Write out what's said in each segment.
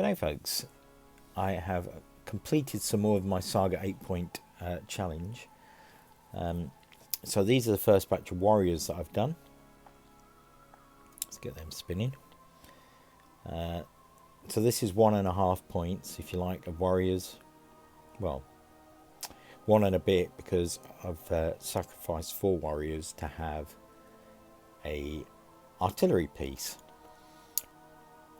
G'day folks, I have completed some more of my Saga 8-point challenge. So these are the first batch of warriors that I've done. Let's get them spinning. So this is 1.5 points, if you like, of warriors. Well, 1 and a bit, because I've sacrificed 4 warriors to have a artillery piece.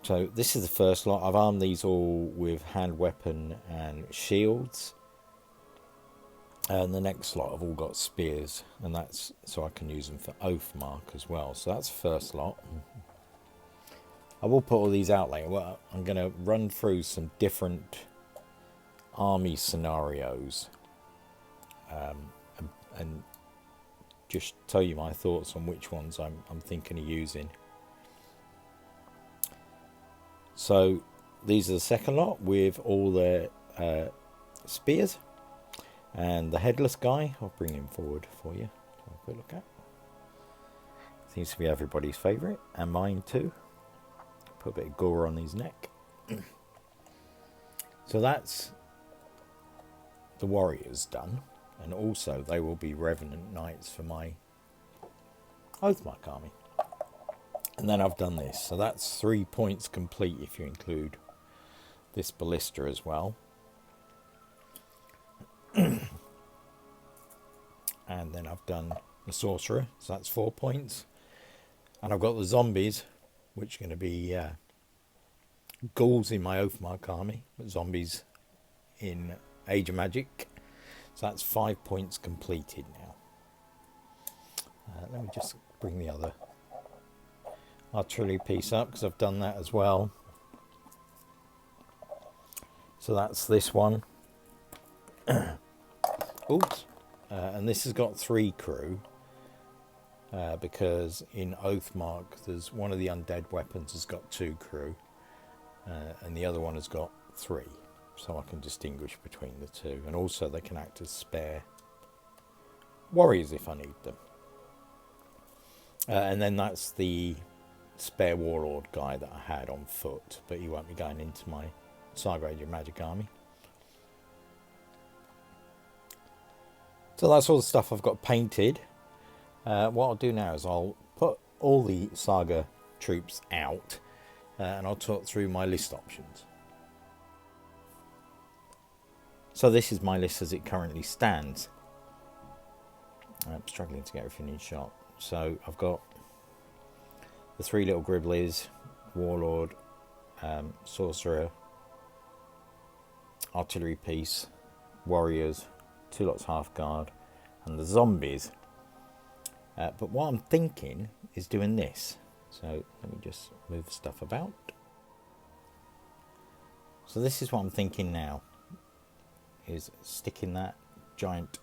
So this is the first lot. I've armed these all with hand weapon and shields. And the next lot have all got spears, and that's so I can use them for Oathmark as well. So that's the first lot. I will put all these out later. Well, I'm going to run through some different army scenarios and just tell you my thoughts on which ones I'm thinking of using. So these are the second lot with all their spears, and the headless guy, I'll bring him forward for you to have a quick look at. Seems to be everybody's favourite, and mine too. Put a bit of gore on his neck. So that's the warriors done, and also they will be revenant knights for my Oathmark army. And then I've done this, so that's 3 points complete if you include this ballista as well. And then I've done the sorcerer, so that's 4 points. And I've got the zombies, which are going to be ghouls in my Oathmark army, but zombies in Age of Magic. So that's 5 points completed now. Let me just bring the other artillery piece up, because I've done that as well. So that's this one. Oops. And this has got 3 crew, because in Oathmark there's one of the undead weapons has got 2 crew, and the other one has got 3, so I can distinguish between the two, and also they can act as spare warriors if I need them. And then that's the spare warlord guy that I had on foot, but he won't be going into my SAGA Age of Magic army. So that's all the stuff I've got painted. What I'll do now is I'll put all the Saga troops out, and I'll talk through my list options. So this is my list as it currently stands. I'm struggling to get everything in shot. So I've got the 3 little Gribblies, warlord, sorcerer, artillery piece, warriors, 2 lots half guard, and the zombies. But what I'm thinking is doing this. So let me just move stuff about. So this is what I'm thinking now, is sticking that giant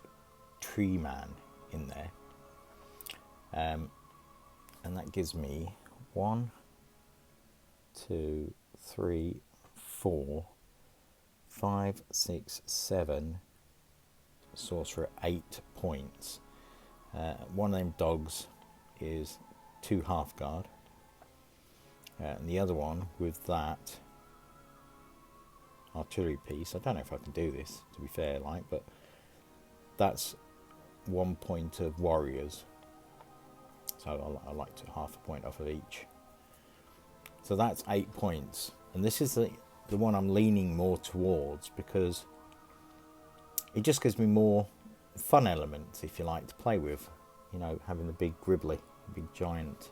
tree man in there. And that gives me 1, 2, 3, 4, 5, 6, 7, sorcerer 8 points. One of them dogs is 2 half guard, and the other one with that artillery piece, I don't know if I can do this to be fair, but that's 1 point of warriors, so I like to half a point off of each. So that's 8 points, and this is the one I'm leaning more towards, because it just gives me more fun elements, if you like, to play with. You know, having the big gribbly, big giant.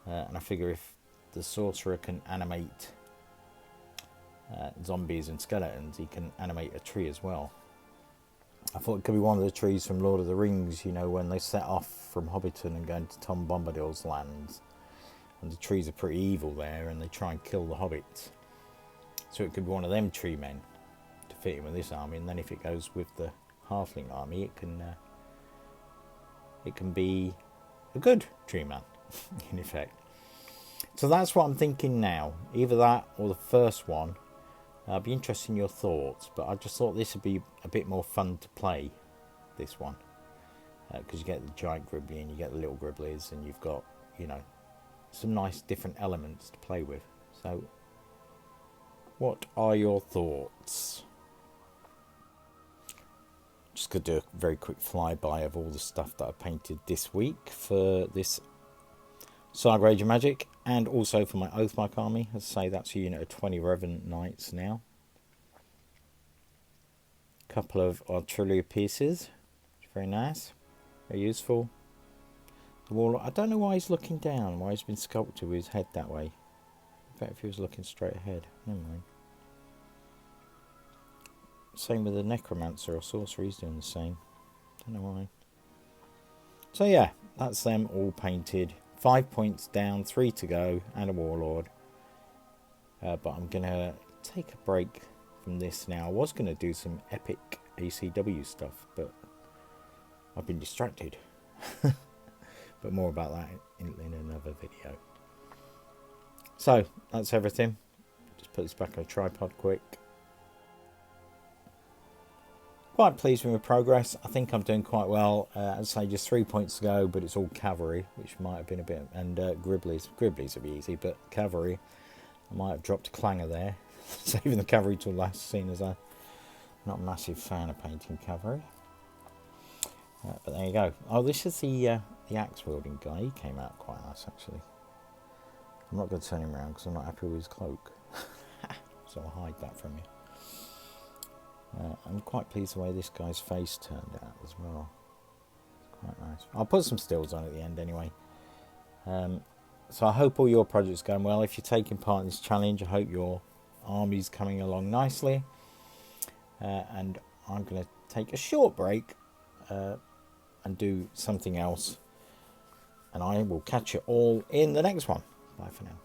And I figure if the sorcerer can animate zombies and skeletons, he can animate a tree as well. I thought it could be one of the trees from Lord of the Rings, you know, when they set off from Hobbiton and go into Tom Bombadil's lands. And the trees are pretty evil there, and they try and kill the hobbits. So it could be one of them tree men to fit in with this army, and then if it goes with the halfling army, it can be a good tree man in effect. So that's what I'm thinking now, either that or the first one. I'd be interested in your thoughts, but I just thought this would be a bit more fun to play, this one, because you get the giant gribbly and you get the little gribblies, and you've got, you know, some nice different elements to play with. So What are your thoughts? Just going to do a very quick flyby of all the stuff that I painted this week for this SAGA Age of Magic, and also for my Oathmark army. As I say, that's a unit of 20 Revenant Knights now. A couple of artillery pieces, very nice, very useful. The Warlock, I don't know why he's looking down, why he's been sculpted with his head that way. In fact, if he was looking straight ahead, never mind. Same with the Necromancer or Sorcerer, he's doing the same. Don't know why. So yeah, that's them all painted. 5 points down, 3 to go, and a Warlord. But I'm going to take a break from this now. I was going to do some epic ACW stuff, but I've been distracted. But more about that in another video. So, that's everything. Just put this back on a tripod quick. Quite pleased with my progress. I think I'm doing quite well. As I say, just 3 points to go, but it's all cavalry, which might have been a bit... And Gribblies. Gribblies would be easy, but cavalry. I might have dropped a clanger there. Saving the cavalry till last, seeing as I'm not a massive fan of painting cavalry. But there you go. Oh, this is the axe wielding guy. He came out quite nice, actually. I'm not going to turn him around because I'm not happy with his cloak. So I'll hide that from you. I'm quite pleased the way this guy's face turned out as well. It's quite nice. I'll put some stills on at the end anyway. So I hope all your projects are going well. If you're taking part in this challenge, I hope your army's coming along nicely. And I'm going to take a short break and do something else. And I will catch you all in the next one. Bye for now.